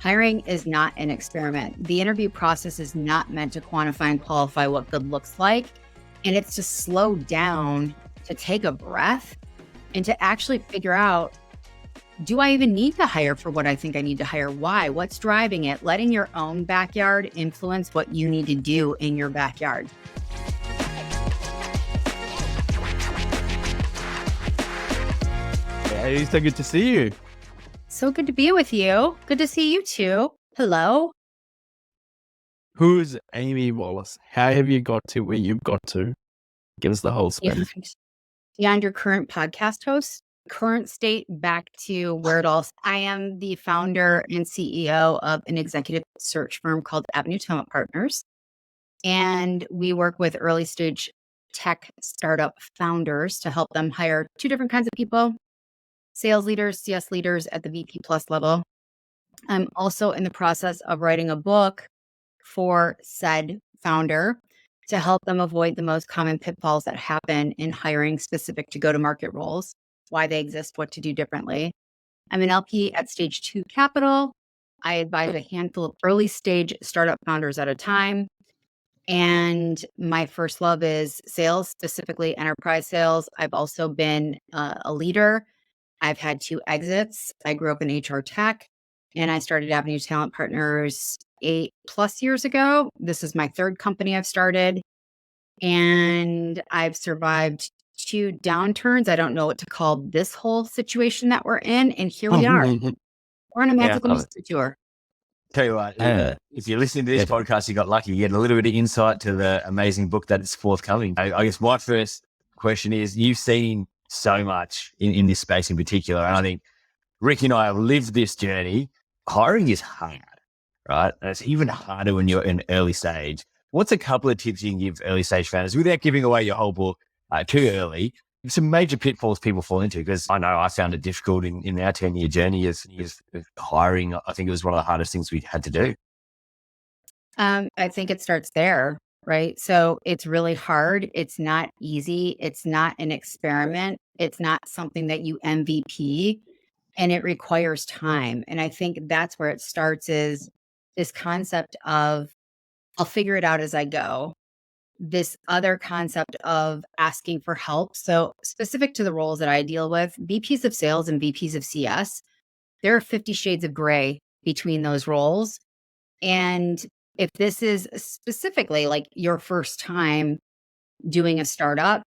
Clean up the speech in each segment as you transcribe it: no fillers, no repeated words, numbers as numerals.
Hiring is not an experiment. The interview process is not meant to quantify and qualify what good looks like. And it's to slow down, to take a breath, and to actually figure out, do I even need to hire for what I think I need to hire? Why? What's driving it? Letting your own backyard influence what you need to do in your backyard. Hey, so good to see you. So good to be with you. Good to see you too. Hello. Who's Amy Volas? How have you got to where you've got to? Give us the whole spin. Beyond your current podcast host, current state back to where it all. I am the founder and CEO of an executive search firm called Outbound Partners. And we work with early stage tech startup founders to help them hire two different kinds of people: sales leaders, CS leaders at the VP plus level. I'm also in the process of writing a book for said founder to help them avoid the most common pitfalls that happen in hiring specific to go-to-market roles, why they exist, what to do differently. I'm an LP at Stage 2 Capital. I advise a handful of early stage startup founders at a time. And my first love is sales, specifically enterprise sales. I've also been a leader. I've had 2 exits. I grew up in HR tech, and I started Avenue Talent Partners 8+ years ago. This is my 3rd company I've started, and I've survived 2 downturns. I don't know what to call this whole situation that we're in, and here we are. We're on a magical mystery tour. Tell you what, if you're listening to this podcast, you got lucky. You get a little bit of insight to the amazing book that is forthcoming. I guess my first question is, you've seen so much in this space in particular. And I think Ricky and I have lived this journey. Hiring is hard, right? And it's even harder when you're in early stage. What's a couple of tips you can give early stage founders without giving away your whole book too early? Some major pitfalls people fall into, because I know I found it difficult in our 10-year journey as hiring. I think it was one of the hardest things we had to do. I think it starts there, right? So it's really hard. It's not easy. It's not an experiment. It's not something that you MVP, and it requires time. And I think that's where it starts, is this concept of, I'll figure it out as I go. This other concept of asking for help. So specific to the roles that I deal with, VPs of sales and VPs of CS, there are 50 shades of gray between those roles. And if this is specifically like your first time doing a startup,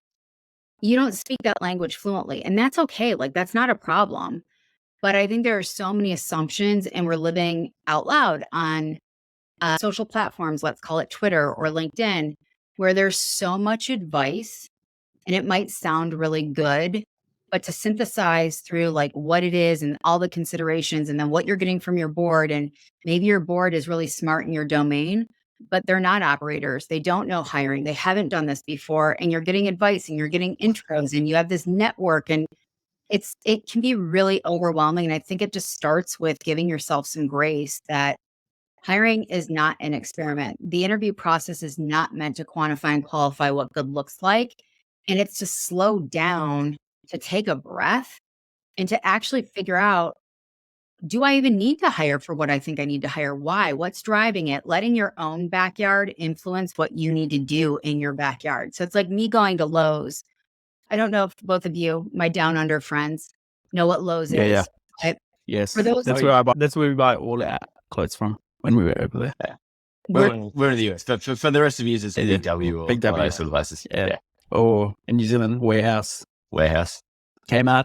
you don't speak that language fluently, and that's okay. Like, that's not a problem. But I think there are so many assumptions, and we're living out loud on social platforms, let's call it Twitter or LinkedIn, where there's so much advice, and it might sound really good, but to synthesize through like what it is and all the considerations, and then what you're getting from your board, and maybe your board is really smart in your domain, but they're not operators. They don't know hiring. They haven't done this before, and you're getting advice and you're getting intros and you have this network, and it can be really overwhelming. And I think it just starts with giving yourself some grace that hiring is not an experiment. The interview process is not meant to quantify and qualify what good looks like. And it's to slow down, to take a breath, and to actually figure out, do I even need to hire for what I think I need to hire? Why? What's driving it? Letting your own backyard influence what you need to do in your backyard. So it's like me going to Lowe's. I don't know if both of you, my down under friends, know what Lowe's is. Yeah. Yes. For those, that's where we buy all our clothes from when we were over there. Yeah. We're in the US. For the rest of you, it's Big W or Big W. those sort of places. Yeah. Or in New Zealand, Warehouse. Kmart.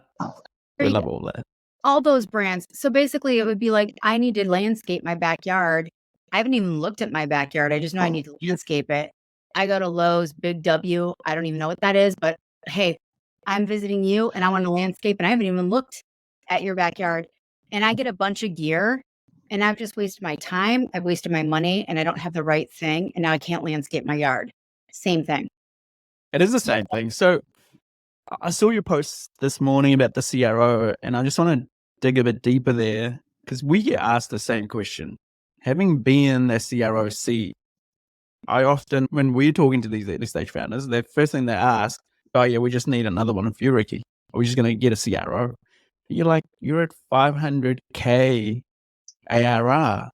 We love all that. All those brands. So basically it would be like, I need to landscape my backyard. I haven't even looked at my backyard. I just know I need to landscape it. I go to Lowe's, Big W. I don't even know what that is, but hey, I'm visiting you and I want to landscape, and I haven't even looked at your backyard. And I get a bunch of gear, and I've just wasted my time. I've wasted my money, and I don't have the right thing. And now I can't landscape my yard. Same thing. It is the same thing. So I saw your post this morning about the CRO, and I just want to dig a bit deeper there, because we get asked the same question. Having been a CRO seat, I often, when we're talking to these early stage founders, the first thing they ask, oh yeah, we just need another one of you, Ricky. Are we just going to get a CRO? You're like, you're at $500K ARR,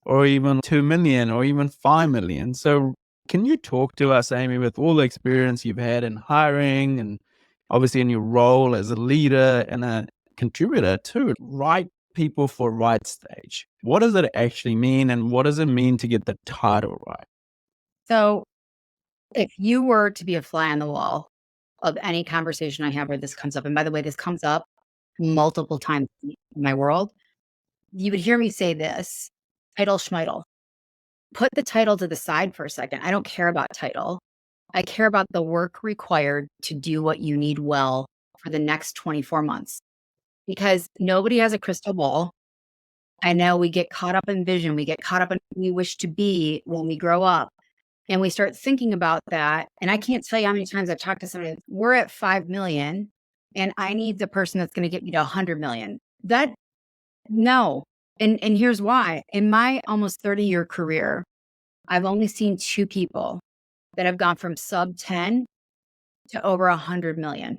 or even 2 million, or even 5 million. So can you talk to us, Amy, with all the experience you've had in hiring and obviously in your role as a leader and a contributor to right people for right stage? What does it actually mean, and what does it mean to get the title right? So if you were to be a fly on the wall of any conversation I have where this comes up, and by the way, this comes up multiple times in my world, you would hear me say this: title schmitle. Put the title to the side for a second. I don't care about title. I care about the work required to do what you need well for the next 24 months, because nobody has a crystal ball. I know we get caught up in vision. We get caught up in who we wish to be when we grow up. And we start thinking about that. And I can't tell you how many times I've talked to somebody, we're at 5 million and I need the person that's going to get me to 100 million. No. And here's why. In my almost 30-year career, I've only seen 2 people that have gone from sub 10 to over 100 million.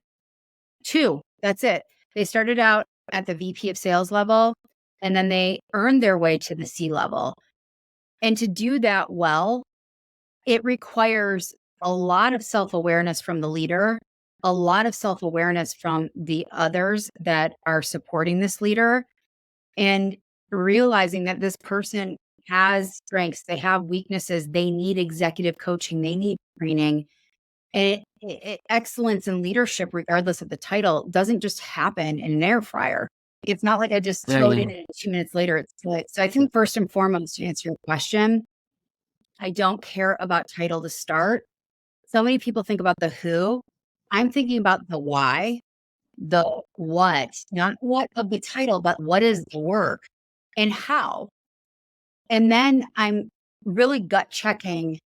2, that's it. They started out at the VP of sales level, and then they earned their way to the C level. And to do that well, it requires a lot of self-awareness from the leader, a lot of self-awareness from the others that are supporting this leader, and realizing that this person has strengths, they have weaknesses, they need executive coaching, they need training. And excellence in leadership, regardless of the title, doesn't just happen in an air fryer. It's not like I just throw it in and 2 minutes later it's too late. So I think first and foremost, to answer your question, I don't care about title to start. So many people think about the who. I'm thinking about the why, the what, not what of the title, but what is the work and how. And then I'm really gut checking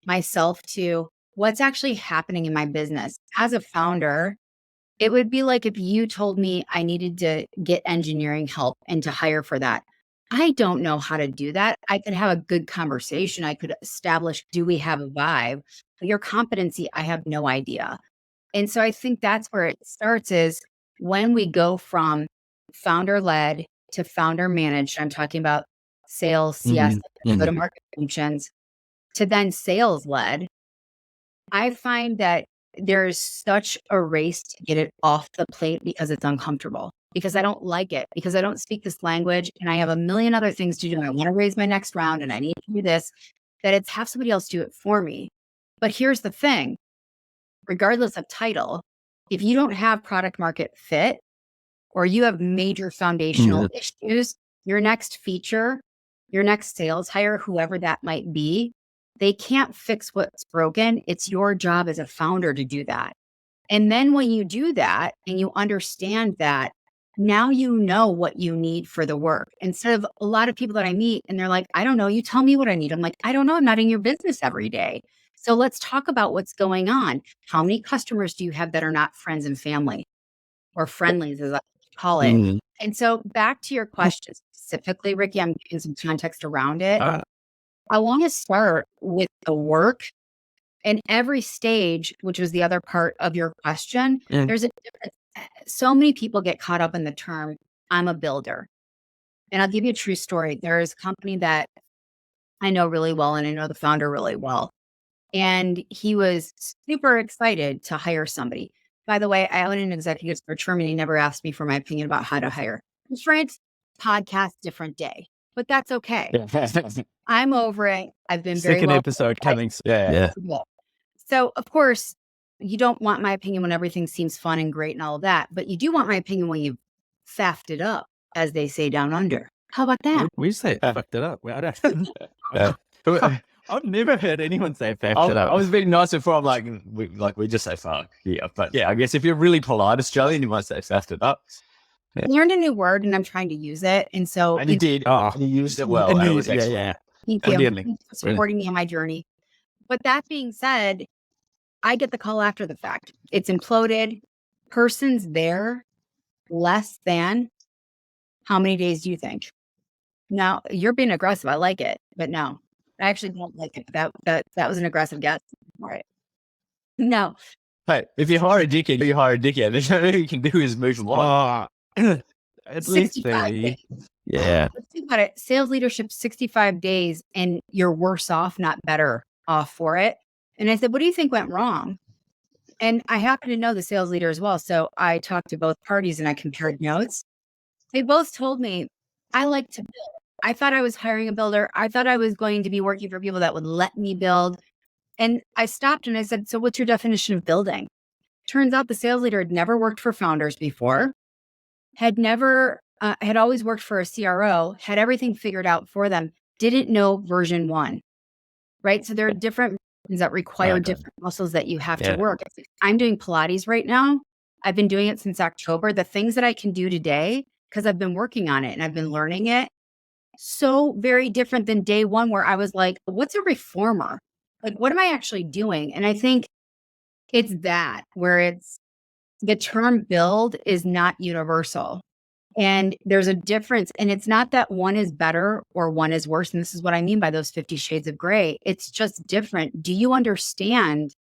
myself to what's actually happening in my business. As a founder, it would be like if you told me I needed to get engineering help and to hire for that. I don't know how to do that. I could have a good conversation. I could establish, do we have a vibe? But your competency, I have no idea. And so I think that's where it starts is when we go from founder led to founder managed. I'm talking about sales, CS, go to market functions, to then sales led. I find that there's such a race to get it off the plate because it's uncomfortable, because I don't like it, because I don't speak this language and I have a million other things to do. And I want to raise my next round and I need to do this, that it's have somebody else do it for me. But here's the thing, regardless of title, if you don't have product market fit or you have major foundational issues, your next feature, your next sales hire, whoever that might be, they can't fix what's broken. It's your job as a founder to do that. And then when you do that and you understand that, now you know what you need for the work. Instead of a lot of people that I meet and they're like, I don't know, you tell me what I need. I'm like, I don't know. I'm not in your business every day. So let's talk about what's going on. How many customers do you have that are not friends and family, or friendlies, as I call it? And so back to your question specifically, Ricky, I'm giving some context around it. I want to start with the work. And every stage, which was the other part of your question, there's a difference. So many people get caught up in the term, I'm a builder. And I'll give you a true story. There is a company that I know really well, and I know the founder really well. And he was super excited to hire somebody. By the way, I own an executive search firm and he never asked me for my opinion about how to hire. Different podcast, different day, but that's okay. I'm over it. I've been very Second well episode coming. So of course, you don't want my opinion when everything seems fun and great and all of that, but you do want my opinion when you've faffed it up, as they say down under. How about that? We say fucked it up. I've never heard anyone say faffed it up. I was being nice before. I'm like, we just say fuck. Yeah. But yeah, I guess if you're really polite Australian, you might say faffed it up. I learned a new word and I'm trying to use it. And so you did. And you used it well. And it was excellent. Thank you. Thank you for supporting me on my journey. But that being said, I get the call after the fact. It's imploded. Person's there less than how many days do you think? Now, you're being aggressive. I like it, but no, I actually don't like it. That was an aggressive guess. All right. No. Hey, if you hire a dickhead, you hire a dickhead. There's nothing you can do is move them on. At least 30. Yeah. Let's think about it. Sales leadership, 65 days, and you're worse off, not better off for it. And I said, what do you think went wrong? And I happen to know the sales leader as well. So I talked to both parties and I compared notes. They both told me, I like to build. I thought I was hiring a builder. I thought I was going to be working for people that would let me build. And I stopped and I said, so what's your definition of building? Turns out the sales leader had never worked for founders before, had always worked for a CRO, had everything figured out for them, didn't know version 1, right? So there are different versions that require different muscles that you have to work. I'm doing Pilates right now. I've been doing it since October. The things that I can do today, because I've been working on it and I've been learning it, so very different than day one where I was like, what's a reformer? Like, what am I actually doing? And I think it's that where it's the term build is not universal. And there's a difference. And it's not that one is better or one is worse. And this is what I mean by those 50 shades of gray. It's just different. Do you understand?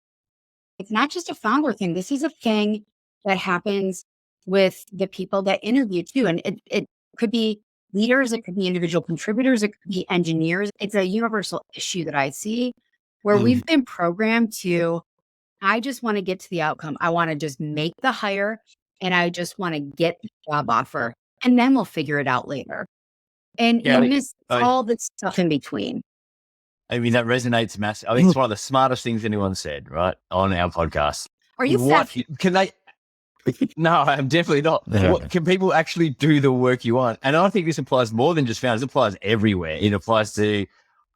It's not just a founder thing. This is a thing that happens with the people that interview too. And it could be leaders, it could be individual contributors, it could be engineers. It's a universal issue that I see where we've been programmed to, I just want to get to the outcome. I want to just make the hire and I just want to get the job offer and then we'll figure it out later. And you miss all the stuff in between. I mean, that resonates massive. I think it's one of the smartest things anyone said, right, on our podcast. Are you can they? No, I'm definitely not. Can people actually do the work you want? And I think this applies more than just founders. It applies everywhere. It applies to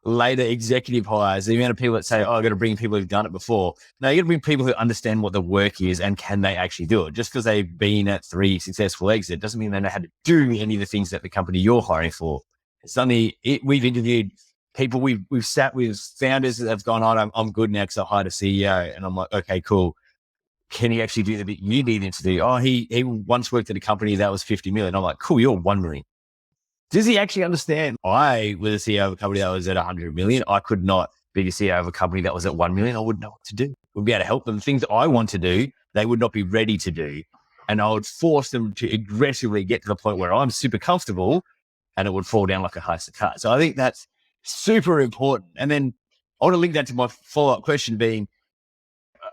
later executive hires. The amount of people that say, "Oh, I've got to bring people who've done it before." No, you got to bring people who understand what the work is and can they actually do it. Just because they've been at 3 successful exits doesn't mean they know how to do any of the things that the company you're hiring for. Suddenly, we've interviewed people, we've sat with founders that have gone on, I'm good now because I hired a CEO. And I'm like, okay, cool. Can he actually do the bit you need him to do? Oh, he once worked at a company that was 50 million. I'm like, cool, you're 1 million. Does he actually understand? I was a CEO of a company that was at 100 million. I could not be the CEO of a company that was at 1 million. I wouldn't know what to do. Would be able to help them. Things I want to do, they would not be ready to do. And I would force them to aggressively get to the point where I'm super comfortable and it would fall down like a house of cards. So I think that's super important. And then I want to link that to my follow-up question being,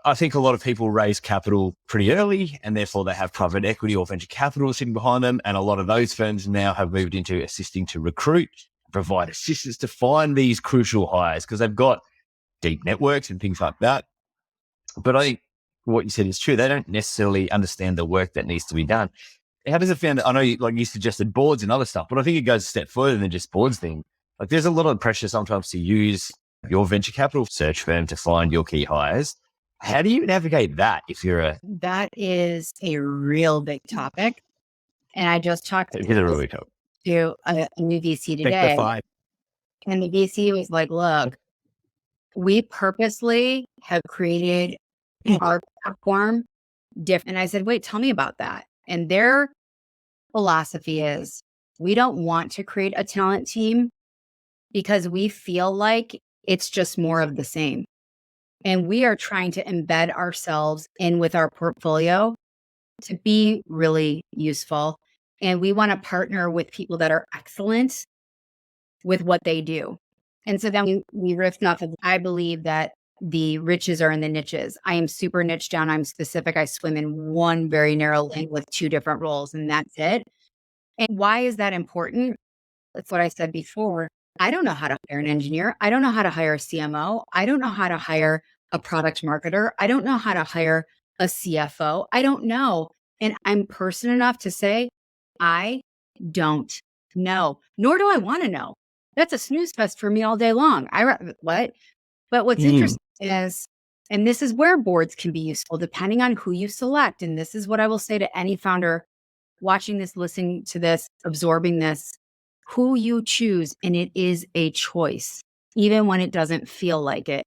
I think a lot of people raise capital pretty early and therefore they have private equity or venture capital sitting behind them. And a lot of those firms now have moved into assisting to recruit, provide assistance to find these crucial hires because they've got deep networks and things like that. But I think what you said is true. They don't necessarily understand the work that needs to be done. How does it founder? I know you suggested boards and other stuff, but I think it goes a step further than just boards thing. Like there's a lot of pressure sometimes to use your venture capital search firm to find your key hires. How do you navigate that if you're That is a real big topic. And I just talked to a new VC today. And the VC was like, look, we purposely have created our platform different. And I said, wait, tell me about that. And their philosophy is we don't want to create a talent team because we feel like it's just more of the same. And we are trying to embed ourselves in with our portfolio to be really useful. And we want to partner with people that are excellent with what they do. And so then we riffed off of, I believe that the riches are in the niches. I am super niche down. I'm specific. I swim in one very narrow lane with 2 different roles and that's it. And why is that important? That's what I said before. I don't know how to hire an engineer. I don't know how to hire a CMO. I don't know how to hire a product marketer. I don't know how to hire a CFO. I don't know. And I'm person enough to say, I don't know, nor do I want to know. That's a snooze fest for me all day long. What? But what's interesting is, and this is where boards can be useful depending on who you select. And this is what I will say to any founder watching this, listening to this, absorbing this, who you choose, and it is a choice, even when it doesn't feel like it.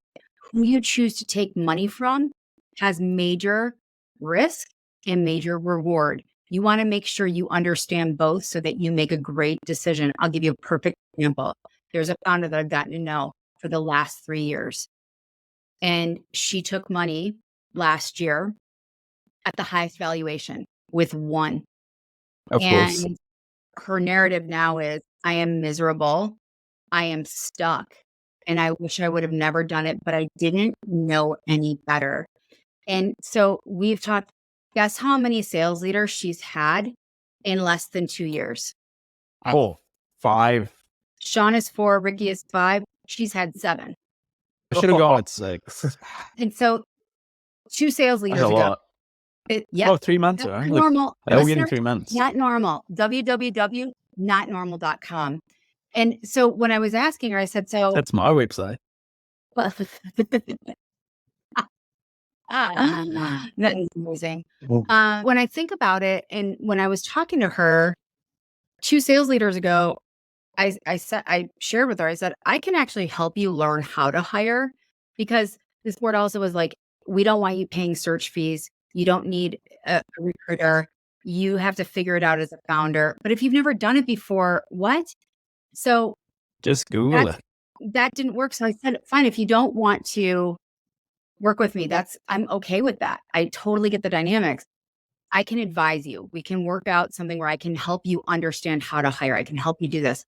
Who you choose to take money from has major risk and major reward. You want to make sure you understand both so that you make a great decision. I'll give you a perfect example. There's a founder that I've gotten to know for the last 3 years. And she took money last year at the highest valuation with one. Of course. her narrative now is, I am miserable. I am stuck. And I wish I would have never done it, but I didn't know any better. And so we've talked, guess how many sales leaders she's had in less than 2 years? 5. Sean is 4, Ricky is 5. She's had 7. I should have gone at 6. And so 2 sales leaders That's a ago. lot. Yeah. Oh, 3 months. Not Right? normal. They're all getting Listeners, 3 months. Not normal. www.notnormal.com. And so when I was asking her, I said, so That's my website. that is amazing. When I think about it, and when I was talking to her 2 sales leaders ago, I shared with her, I said, I can actually help you learn how to hire, because this board also was like, we don't want you paying search fees. You don't need a recruiter. You have to figure it out as a founder. But if you've never done it before, what? So Just Google it. that didn't work. So I said, fine, if you don't want to work with me, I'm okay with that. I totally get the dynamics. I can advise you. We can work out something where I can help you understand how to hire. I can help you do this.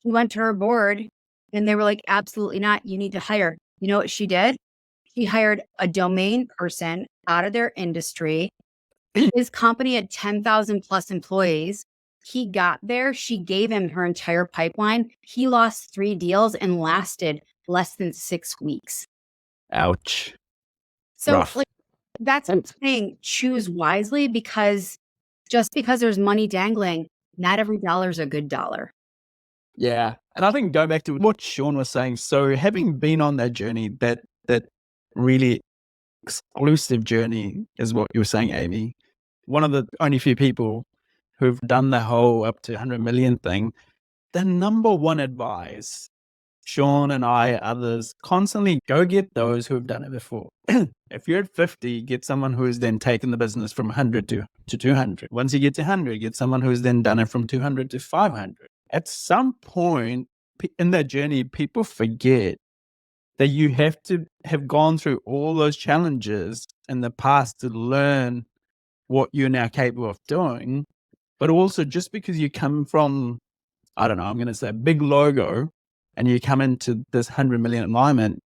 She went to her board and they were like, absolutely not. You need to hire. You know what she did? She hired a domain person out of their industry. His company had 10,000 plus employees. He got there. She gave him her entire pipeline. He lost 3 deals and lasted less than 6 weeks. Ouch. So Rough. that's what I'm saying. Choose wisely, because just because there's money dangling, not every dollar is a good dollar. Yeah. And I think going back to what Sean was saying, so having been on that journey, that really exclusive journey is what you were saying, Amy. One of the only few people who've done the whole up to 100 million thing. The number one advice, Sean and I, others, constantly go get those who have done it before. If you're at 50, get someone who has then taken the business from 100 to 200. Once you get to 100, get someone who's then done it from 200 to 500. At some point in that journey, people forget that you have to have gone through all those challenges in the past to learn what you're now capable of doing. But also, just because you come from, I don't know, I'm going to say a big logo, and you come into this 100 million environment,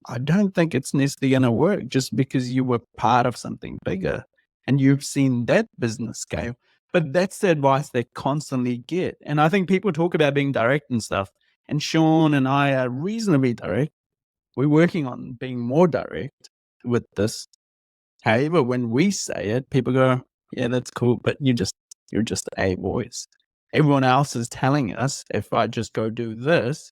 I don't think it's necessarily going to work just because you were part of something bigger and you've seen that business scale. But that's the advice they constantly get. And I think people talk about being direct and stuff. And Sean and I are reasonably direct. We're working on being more direct with this. However, when we say it, people go, yeah, that's cool, but you're just a voice. Everyone else is telling us, if I just go do this,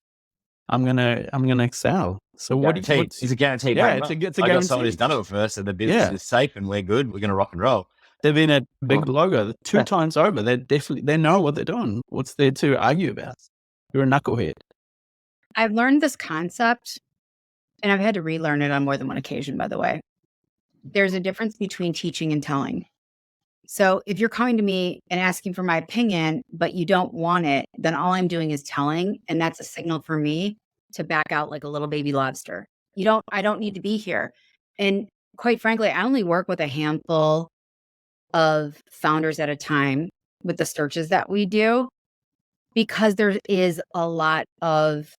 I'm gonna excel. So It's a guaranteed. Yeah, home it's run. a I got guarantee. someone who's done it first, so the business is safe and we're good. We're going to rock and roll. They've been a big logo 2 times over. They know what they're doing. What's there to argue about? You're a knucklehead. I've learned this concept, and I've had to relearn it on more than one occasion, by the way. There's a difference between teaching and telling. So if you're coming to me and asking for my opinion, but you don't want it, then all I'm doing is telling. And that's a signal for me to back out like a little baby lobster. I don't need to be here. And quite frankly, I only work with a handful of founders at a time with the searches that we do, because there is a lot of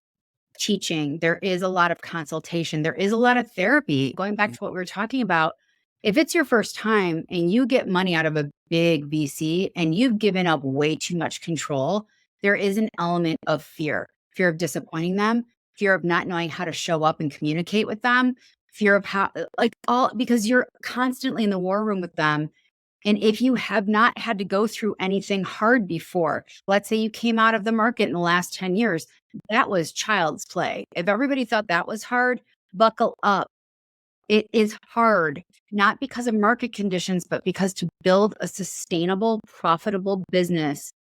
teaching. There is a lot of consultation. There is a lot of therapy. Going back to what we were talking about, if it's your first time and you get money out of a big VC and you've given up way too much control, there is an element of fear of disappointing them, fear of not knowing how to show up and communicate with them, fear of because you're constantly in the war room with them. And if you have not had to go through anything hard before, let's say you came out of the market in the last 10 years, that was child's play. If everybody thought that was hard, buckle up. It is hard, not because of market conditions, but because to build a sustainable, profitable business,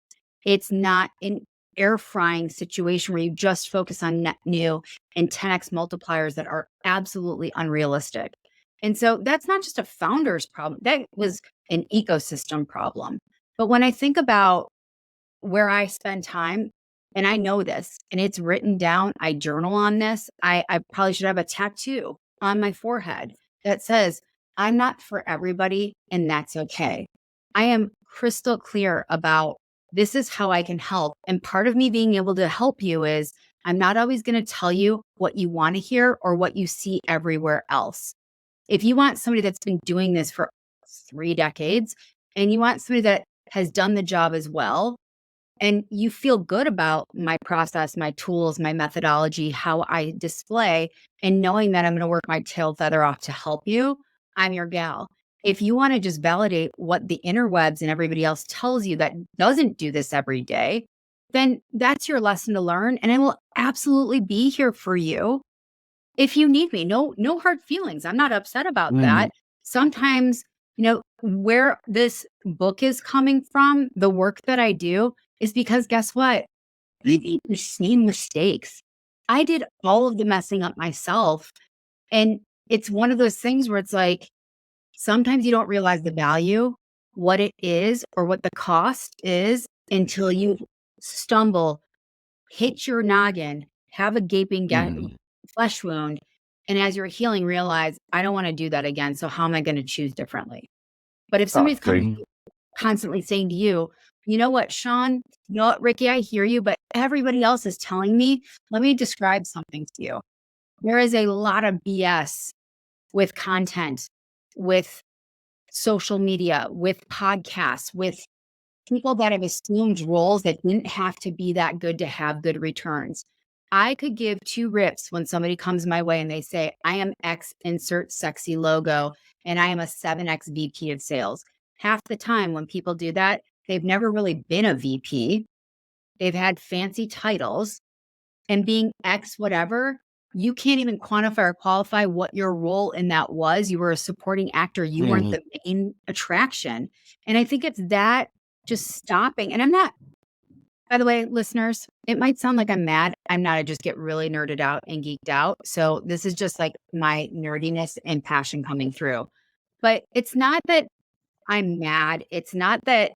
it's not an air frying situation where you just focus on net new and 10x multipliers that are absolutely unrealistic. And so that's not just a founder's problem. That was an ecosystem problem. But when I think about where I spend time, and I know this, and it's written down, I journal on this. I probably should have a tattoo on my forehead that says, I'm not for everybody, and that's okay. I am crystal clear about this is how I can help. And part of me being able to help you is I'm not always going to tell you what you want to hear or what you see everywhere else. If you want somebody that's been doing this for 3 decades and you want somebody that has done the job as well, and you feel good about my process, my tools, my methodology, how I display, and knowing that I'm going to work my tail feather off to help you, I'm your gal. If you want to just validate what the interwebs and everybody else tells you that doesn't do this every day, then that's your lesson to learn. And I will absolutely be here for you if you need me. No hard feelings. I'm not upset about that. Sometimes, where this book is coming from, the work that I do, is because guess what? I made the same mistakes. I did all of the messing up myself. And it's one of those things where it's like, sometimes you don't realize the value, what it is, or what the cost is until you stumble, hit your noggin, have a gaping flesh wound. And as you're healing, realize, I don't want to do that again. So how am I going to choose differently? But if somebody's constantly saying to you, you know what, Sean, you know what, Ricky, I hear you, but everybody else is telling me, let me describe something to you. There is a lot of BS with content, with social media, with podcasts, with people that have assumed roles that didn't have to be that good to have good returns. I could give 2 rips when somebody comes my way and they say, I am X insert sexy logo and I am a 7X VP of sales. Half the time when people do that, they've never really been a VP. They've had fancy titles, and being X whatever, you can't even quantify or qualify what your role in that was. You were a supporting actor. You weren't the main attraction. And I think it's that just stopping. And I'm not, by the way, listeners, it might sound like I'm mad. I'm not. I just get really nerded out and geeked out. So this is just like my nerdiness and passion coming through. But it's not that I'm mad. It's not that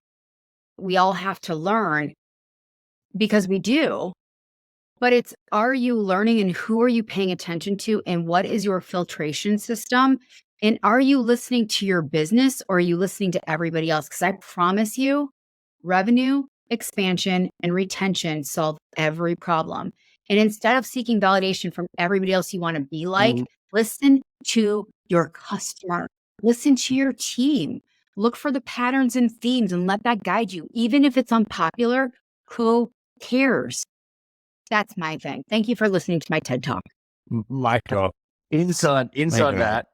we all have to learn, because we do. But it's, are you learning and who are you paying attention to and what is your filtration system? And are you listening to your business or are you listening to everybody else? Because I promise you, revenue, expansion, and retention solve every problem. And instead of seeking validation from everybody else you want to be like, listen to your customer, listen to your team, look for the patterns and themes and let that guide you. Even if it's unpopular, who cares? That's my thing. Thank you for listening to my TED Talk. Michael. Inside that,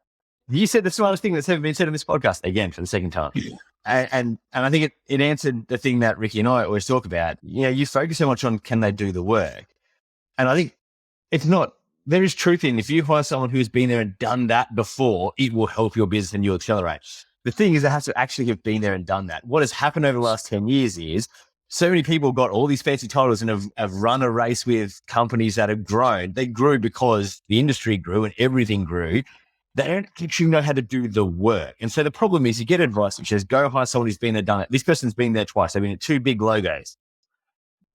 you said the smartest thing that's ever been said on this podcast, again, for the second time. And I think it answered the thing that Ricky and I always talk about. You focus so much on can they do the work? And I think it's not, there is truth in, if you hire someone who's been there and done that before, it will help your business and you'll accelerate. The thing is, it has to actually have been there and done that. What has happened over the last 10 years is so many people got all these fancy titles and have run a race with companies that have grown. They grew because the industry grew and everything grew. They don't actually know how to do the work. And so the problem is you get advice which says, go hire someone who's been there, done it. This person's been there twice. They've been at 2 big logos.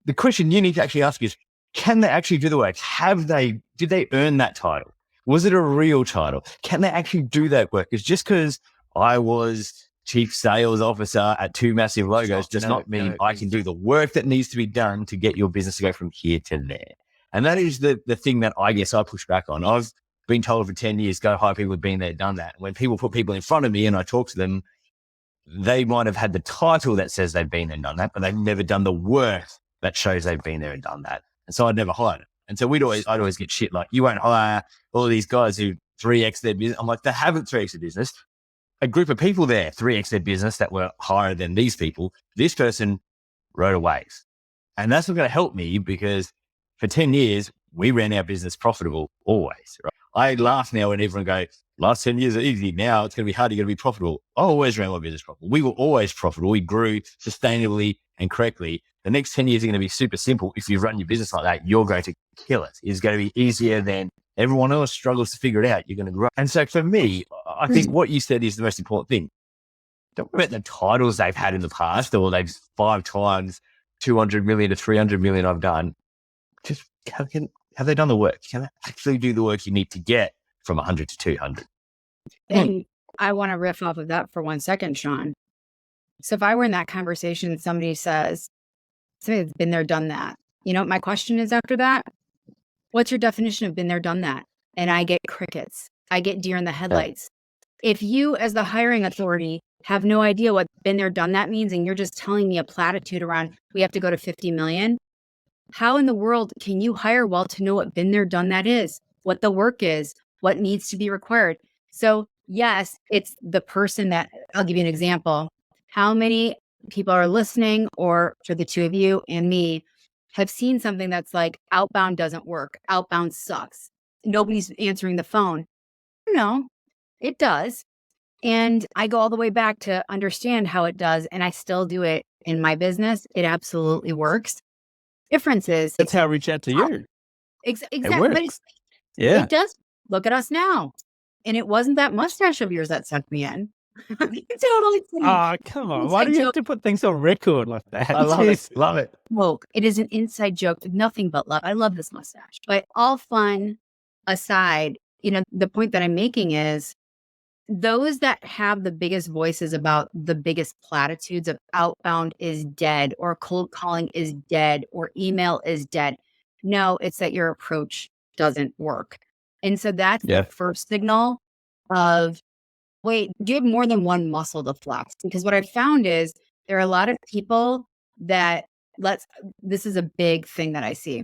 The question you need to actually ask is, can they actually do the work? Did they earn that title? Was it a real title? Can they actually do that work? It's just because I was chief sales officer at 2 massive logos does not mean I can do the work that needs to be done to get your business to go from here to there. And that is the thing that I guess I push back on. I've been told for 10 years, go hire people who've been there, done that. When people put people in front of me and I talk to them, they might have had the title that says they've been there and done that, but they've never done the work that shows they've been there and done that. And so I'd never hired them. And so I'd always get shit like, you won't hire all of these guys who 3x their business. I'm like, they haven't 3x their business. A group of people there 3x their business that were higher than these people. This person rode a wave. And that's not going to help me because for 10 years, we ran our business profitable always. Right? I laugh now when everyone goes, last 10 years are easy. Now it's going to be hard. You're going to be profitable. I always ran my business profitable. We were always profitable. We grew sustainably and correctly. The next 10 years are going to be super simple. If you run your business like that, you're going to kill it. It's going to be easier than everyone else struggles to figure it out. You're going to grow. And so for me, I think what you said is the most important thing. Don't worry about the titles they've had in the past or they've 5 times 200 million to 300 million I've done. Just have they done the work? Can they actually do the work you need to get from 100 to 200? And I want to riff off of that for 1 second, Sean. So if I were in that conversation and somebody says, somebody that's been there, done that. You know what my question is after that? What's your definition of been there, done that? And I get crickets. I get deer in the headlights. If you, as the hiring authority, have no idea what been there, done that means, and you're just telling me a platitude around we have to go to 50 million, how in the world can you hire well to know what been there, done that is, what the work is, what needs to be required? So yes, it's the person that, I'll give you an example. How many people are listening, or for the two of you and me, have seen something that's like outbound doesn't work, outbound sucks, nobody's answering the phone? No, it does. And I go all the way back to understand how it does, and I still do it in my business. It absolutely works. Difference is, That's how I reach out to you. exactly, It but works. Yeah. it does. Look at us now. And it wasn't that mustache of yours that sucked me in. Totally kidding. Oh, come on. Why do you have to put things on record like that? I love it. Love it. Woke. It is an inside joke. Nothing but love. I love this mustache. But all fun aside, the point that I'm making is those that have the biggest voices about the biggest platitudes of outbound is dead, or cold calling is dead, or email is dead. No, it's that your approach doesn't work. And so that's the first signal of, wait, do you have more than one muscle to flex? Because what I found is there are a lot of people that this is a big thing that I see.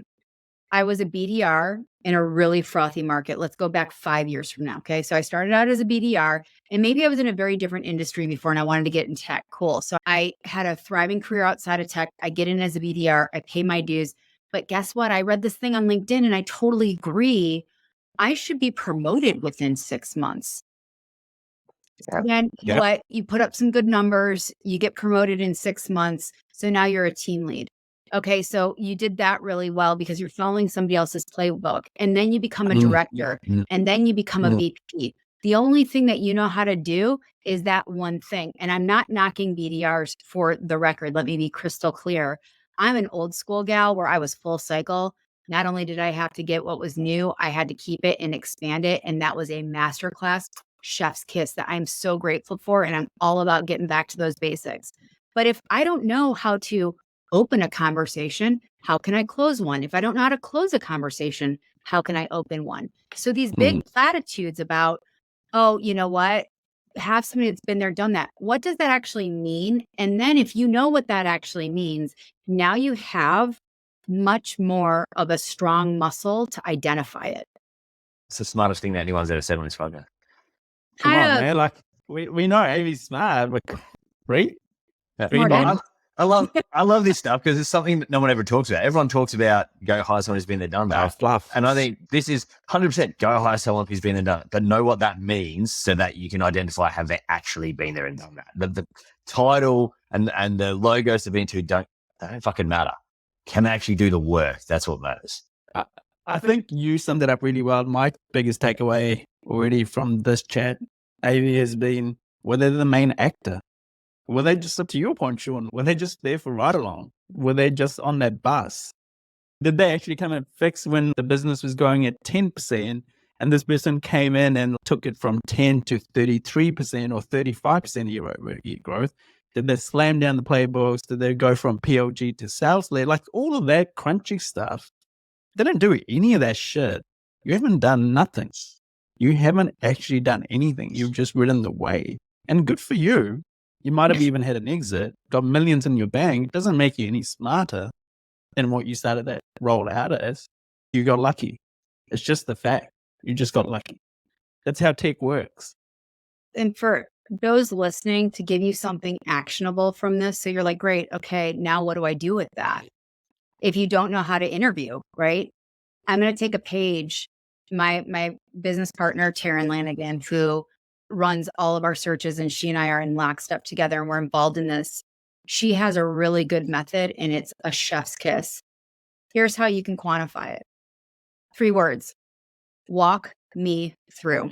I was a BDR in a really frothy market. Let's go back 5 years from now. Okay. So I started out as a BDR, and maybe I was in a very different industry before and I wanted to get in tech. Cool. So I had a thriving career outside of tech. I get in as a BDR, I pay my dues. But guess what? I read this thing on LinkedIn and I totally agree. I should be promoted within 6 months. Then what? You put up some good numbers, you get promoted in 6 months. So now you're a team lead. Okay, so you did that really well because you're following somebody else's playbook. And then you become a director, and then you become a VP. The only thing that you know how to do is that one thing. And I'm not knocking BDRs, for the record. Let me be crystal clear. I'm an old school gal where I was full cycle. Not only did I have to get what was new, I had to keep it and expand it. And that was a masterclass, chef's kiss, that I'm so grateful for. And I'm all about getting back to those basics. But if I don't know how to open a conversation, how can I close one? If I don't know how to close a conversation, how can I open one? So these big platitudes about, oh, you know what? Have somebody that's been there, done that. What does that actually mean? And then if you know what that actually means, now you have much more of a strong muscle to identify it. It's the smartest thing that anyone's ever said on this podcast. Come on, man. Like, we know Amy's smart, but right? I love this stuff because it's something that no one ever talks about. Everyone talks about go hire someone who's been there, done that. Fluff. And I think this is 100% go hire someone who's been there, done it, but know what that means so that you can identify have they actually been there and done that. The title and the logos they've been to don't fucking matter. Can they actually do the work? That's what matters. I think you summed it up really well. My biggest takeaway already from this chat, Amy, has been, were they the main actor? Were they just, up to your point, Sean, were they just there for ride along? Were they just on that bus? Did they actually come and fix when the business was going at 10% and this person came in and took it from 10 to 33% or 35% year-over-year growth? Did they slam down the playbooks? Did they go from PLG to sales led? Like all of that crunchy stuff. They don't do any of that shit. You haven't done nothing. You haven't actually done anything. You've just ridden the wave. And good for you. You might have even had an exit, got millions in your bank. It doesn't make you any smarter than what you started that role out as. You got lucky. It's just the fact. You just got lucky. That's how tech works. And for those listening, to give you something actionable from this, so you're like, great, okay, now what do I do with that? If you don't know how to interview, right? I'm going to take a page. My business partner, Taryn Lanigan, who runs all of our searches, and she and I are in lockstep together and we're involved in this. She has a really good method, and it's a chef's kiss. Here's how you can quantify it. 3 words. Walk me through.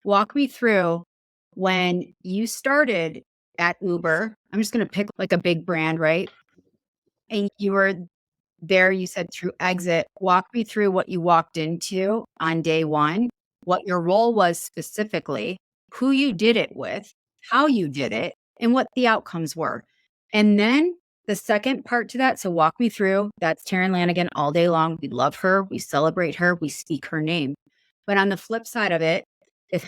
Walk me through when you started at Uber. I'm just going to pick like a big brand, right? And you were there, you said through exit. Walk me through what you walked into on day 1, what your role was specifically, who you did it with, how you did it, and what the outcomes were. And then The second part to that, so walk me through, that's Taryn Lanigan all day long. We love her. We celebrate her. We speak her name. But on the flip side of it, then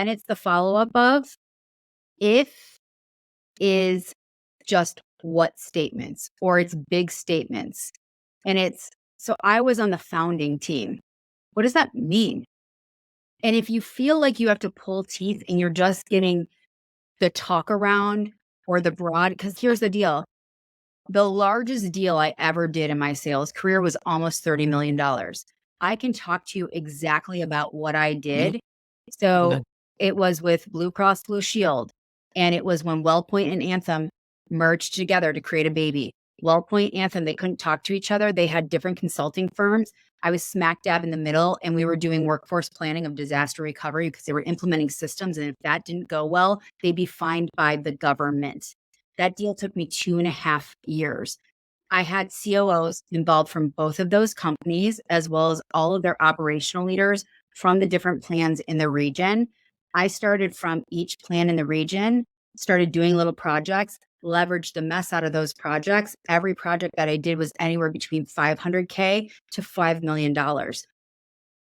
it's the follow-up of if is just what statements, or it's big statements. And so I was on the founding team. What does that mean? And if you feel like you have to pull teeth and you're just getting the talk around or the broad, because here's the deal. The largest deal I ever did in my sales career was almost $30 million. I can talk to you exactly about what I did. So it was with Blue Cross Blue Shield, and it was when WellPoint and Anthem merged together to create a baby. WellPoint, Anthem, they couldn't talk to each other. They had different consulting firms. I was smack dab in the middle, and we were doing workforce planning of disaster recovery because they were implementing systems. And if that didn't go well, they'd be fined by the government. That deal took me 2.5 years. I had COOs involved from both of those companies, as well as all of their operational leaders from the different plans in the region. I started from each plan in the region, started doing little projects, leveraged the mess out of those projects. Every project that I did was anywhere between $500K to $5 million.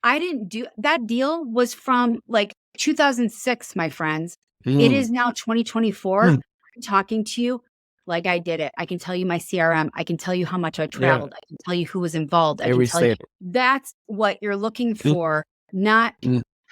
I didn't do that. Deal was from like 2006, my friends. It is now 2024. I'm talking to you like I did it. I can tell you my CRM. I can tell you how much I traveled. I can tell you who was involved. I can tell you that's what you're looking for, not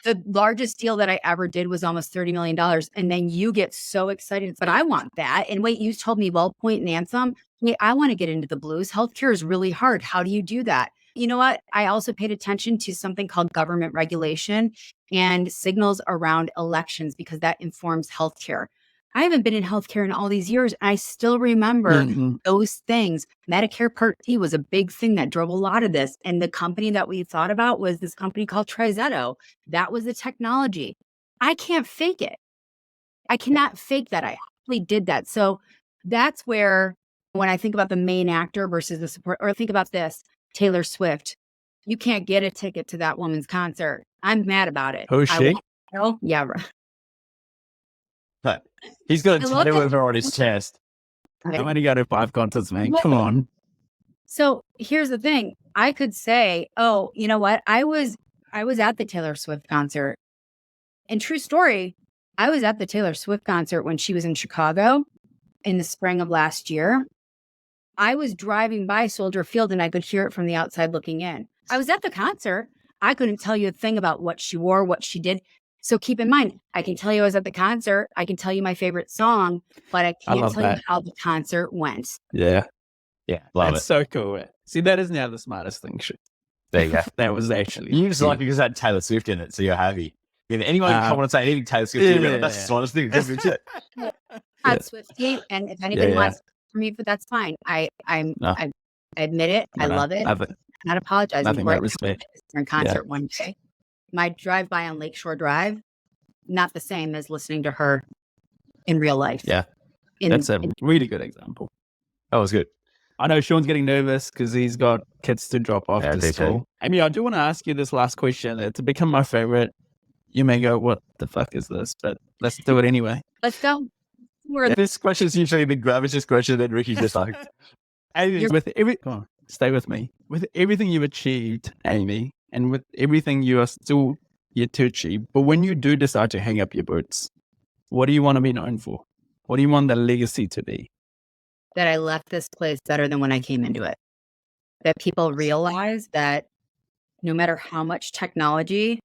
the largest deal that I ever did was almost $30 million. And then you get so excited, but I want that. And wait, you told me WellPoint and Anthem. Wait, I want to get into the blues. Healthcare is really hard. How do you do that? You know what? I also paid attention to something called government regulation and signals around elections because that informs healthcare. I haven't been in healthcare in all these years. And I still remember those things. Medicare Part D was a big thing that drove a lot of this. And the company that we thought about was this company called Trizetto. That was the technology. I can't fake it. I cannot fake that. I actually did that. So that's where, when I think about the main actor versus the support, or think about this, Taylor Swift, you can't get a ticket to that woman's concert. I'm mad about it. Who's she? Yeah. But he's got a tattoo of her on his chest. I've only got to 5 concerts, man. Come on. So here's the thing. I could say, oh, you know what? I was at the Taylor Swift concert. And true story, I was at the Taylor Swift concert when she was in Chicago in the spring of last year. I was driving by Soldier Field and I could hear it from the outside looking in. I was at the concert. I couldn't tell you a thing about what she wore, what she did. So keep in mind, I can tell you I was at the concert. I can tell you my favorite song, but I can't tell you how the concert went. Yeah. Yeah. Love That's it. so cool. See, that is now the smartest thing. There you go. That was actually. You just like because it had Taylor Swift in it, so you're happy. If anyone come on and say anything Taylor Swift, that's the smartest thing. Swiftie, and if anybody wants for me, but that's fine. I admit it. I love it. I'm not apologizing. Nothing but respect. In concert one day. My drive by on Lakeshore Drive, not the same as listening to her in real life. Yeah. That's a really good example. That was good. I know Sean's getting nervous because he's got kids to drop off to school. Amy, I do want to ask you this last question. It's become my favorite. You may go, what the fuck is this? But let's do it anyway. Let's go. This question is usually the gravitous question that Ricky's just like. Come on, stay with me. With everything you've achieved, Amy, and with everything you are still yet to achieve, but when you do decide to hang up your boots, what do you want to be known for? What do you want the legacy to be? That I left this place better than when I came into it. That people realize that no matter how much technology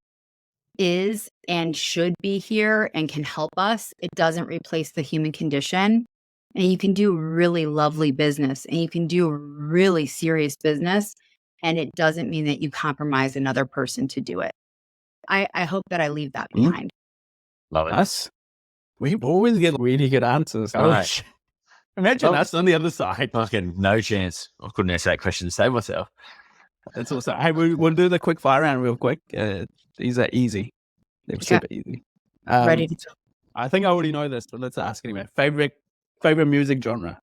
is and should be here and can help us, it doesn't replace the human condition. And you can do really lovely business and you can do really serious business. And it doesn't mean that you compromise another person to do it. I hope that I leave that behind. Love it. Us? We always get really good answers. Right. Imagine us on the other side. Fucking no chance. I couldn't answer that question to save myself. That's also. Hey, we'll do the quick fire round real quick. These are easy. They're super easy. Ready to go. I think I already know this, but let's ask anyway. Favorite music genre?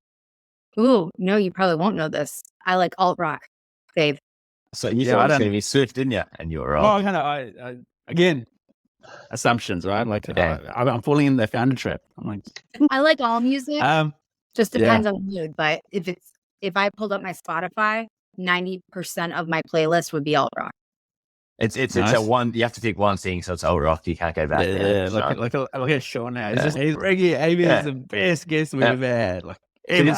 Ooh, no, you probably won't know this. I like alt rock, Dave. So you thought it was going to be Swift, didn't you? And you were wrong. Oh, I again, assumptions, right? Like I'm falling in the founder trap. I'm like, I like all music. Just depends on the mood. But if I pulled up my Spotify, 90% of my playlist would be alt rock. It's Nice. a one. You have to pick one thing, so it's alt rock. You can't go back. Yeah, look at Sean now. He's reggae. Amy is the best guest we've ever had. Like, she didn't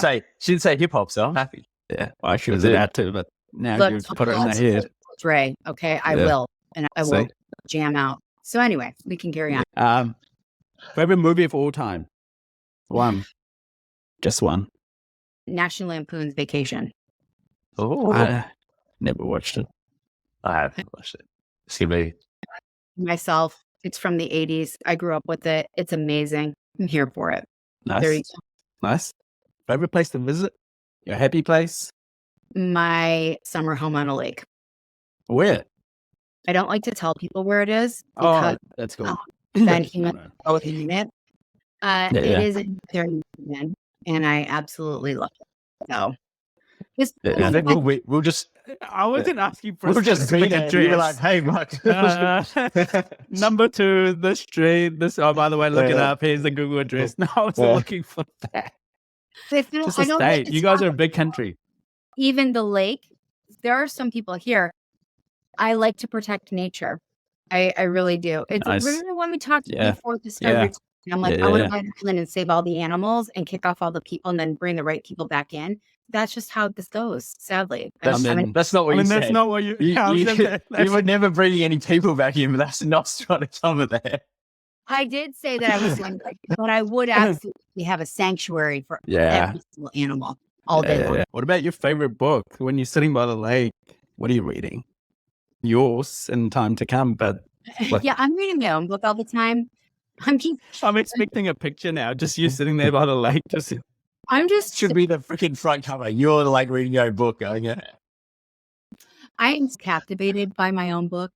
say hip hop, so I'm happy. Yeah, well, she was about to, but now you've put it in the head. Dre, okay, I will, and I will jam out. So anyway, we can carry on. Favorite movie of all time? One, just one. National Lampoon's Vacation. Oh, I never watched it. I haven't watched it. It's a good movie. Myself, it's from the 80s. I grew up with it. It's amazing. I'm here for it. Nice. There you go. Nice. Favorite place to visit? Your happy place? My summer home on a lake. Where? I don't like to tell people where it is. Because, that's cool. Then he meant it. It is in Michigan, and I absolutely love it. So, we'll just. I wasn't asking for. We'll just be there. You were like, "Hey, Mark." Number 2, the street. This. Oh, by the way, look it up. Here's the Google address. No, I was looking for that. Just a state. You guys are a big country. Even the lake. There are some people here. I like to protect nature. I really do. It's really when we talk before the start. I'm like, I want to buy an island and save all the animals and kick off all the people and then bring the right people back in. That's just how this goes, sadly. That's not what you said. That's not what you would never bring any people back in, but that's not trying to cover there. I did say that I was going to, but I would absolutely have a sanctuary for every single animal all day long. What about your favorite book? When you're sitting by the lake, what are you reading? Yours in time to come, but... I'm reading my own book all the time. I'm expecting a picture now, just you sitting there by the lake. Should be the freaking front cover. You're like reading your own book, going, I am captivated by my own book.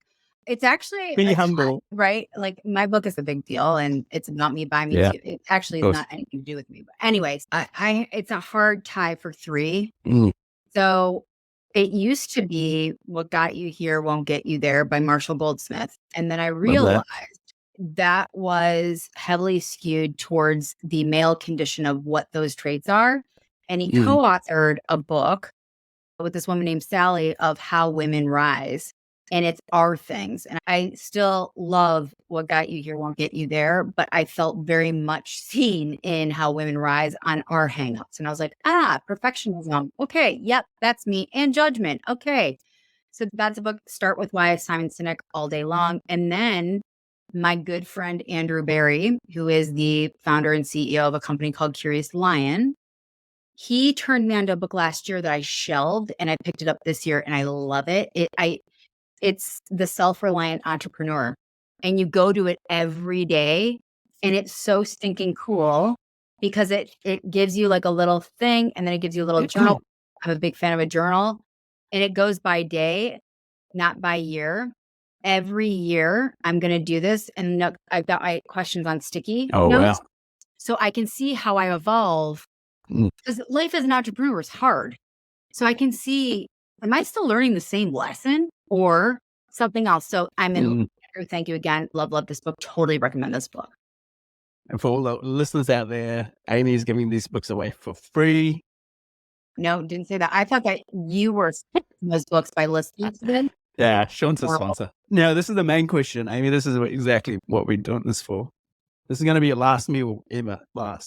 It's actually be humble, right? Like my book is a big deal, and it's not me by me. Yeah. It actually is not anything to do with me. But anyways, it's a hard tie for 3. So it used to be "What Got You Here Won't Get You There" by Marshall Goldsmith, and then I realized that was heavily skewed towards the male condition of what those traits are. And he co-authored a book with this woman named Sally of how women rise. And it's our things. And I still love "What Got You Here Won't Get You There," but I felt very much seen in how women rise on our hangups. And I was like, perfectionism. Okay. Yep. That's me. And judgment. Okay. So that's a book. Start with Why Simon Sinek all day long. And then my good friend, Andrew Barry, who is the founder and CEO of a company called Curious Lion, he turned me onto a book last year that I shelved, and I picked it up this year, and I love it. It's The Self-Reliant Entrepreneur, and you go to it every day, and it's so stinking cool because it gives you like a little thing, and then it gives you a little journal. I'm a big fan of a journal, and it goes by day, not by year. Every year I'm going to do this, and I've got my questions on sticky notes, so I can see how I evolve, because life as an entrepreneur is hard. So I can see, am I still learning the same lesson or something else? So I'm in. Thank you again. Love this book. Totally recommend this book. And for all the listeners out there, Amy is giving these books away for free. No, didn't say that. I thought that you were those books by listening to them. Yeah, Sean's a sponsor. Now, this is the main question, Amy. This is exactly what we're doing this for. This is going to be your last meal ever.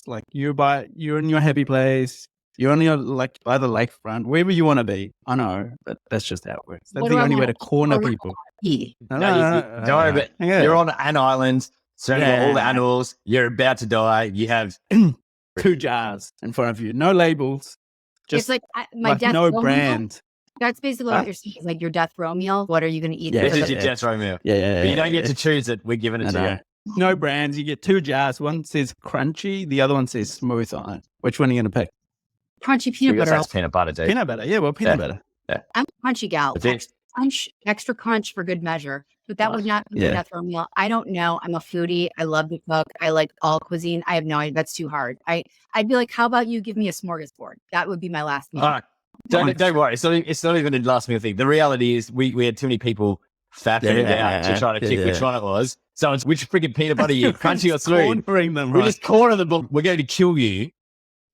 Like you're in your happy place. You're on your by the lakefront, wherever you want to be. I know, but that's just how it works. That's the only way to corner people. Don't worry, but you're on an island, surrounded by all the animals. You're about to die. You have 2 jars in front of you, no labels. Just it's like my death no row brand. Meal. That's basically what you're saying. Is like your death row meal. What are you going to eat? This is your death row meal. Yeah. But you don't get to choose it. We're giving it to you. No brands. You get 2 jars. One says crunchy. The other one says smooth on it. Which one are you going to pick? Crunchy peanut butter. That's peanut butter, dude. Peanut butter. Yeah, well, peanut butter. Yeah. I'm a crunchy gal. Extra crunch for good measure. But that would not be a death row meal. I don't know. I'm a foodie. I love to cook. I like all cuisine. I have no idea. That's too hard. I'd be like, how about you give me a smorgasbord? That would be my last meal. All right. Don't worry. It's not even a last meal thing. The reality is we had too many people fapping out to try to pick which one it was. So it's which freaking peanut butter you crunchy or smooth. Cornering them, We just corner them. We're going to kill you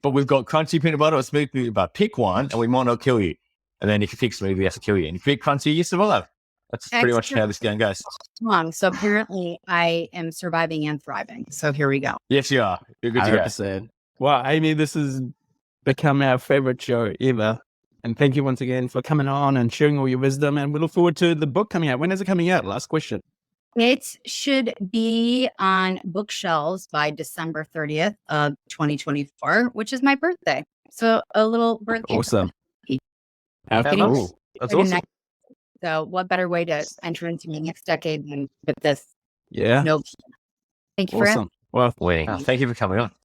but we've got crunchy peanut butter or smooth peanut butter. Pick one, and we might not kill you. And then if you pick smooth, we have to kill you. And if you pick crunchy, you survive. That's pretty much how this game goes. So apparently I am surviving and thriving. So here we go. Yes, you are. You're good to go. 100%. Well, Amy, this has become our favorite show ever. And thank you once again for coming on and sharing all your wisdom. And we look forward to the book coming out. When is it coming out? Last question. It should be on bookshelves by December 30th of 2024, which is my birthday. So a little birthday. Awesome. How Getting nice. ready That's for the awesome. next- So what better way to enter into my next decade than with this? Yeah. Nope. Thank you for Awesome. Well, Thank you for coming on.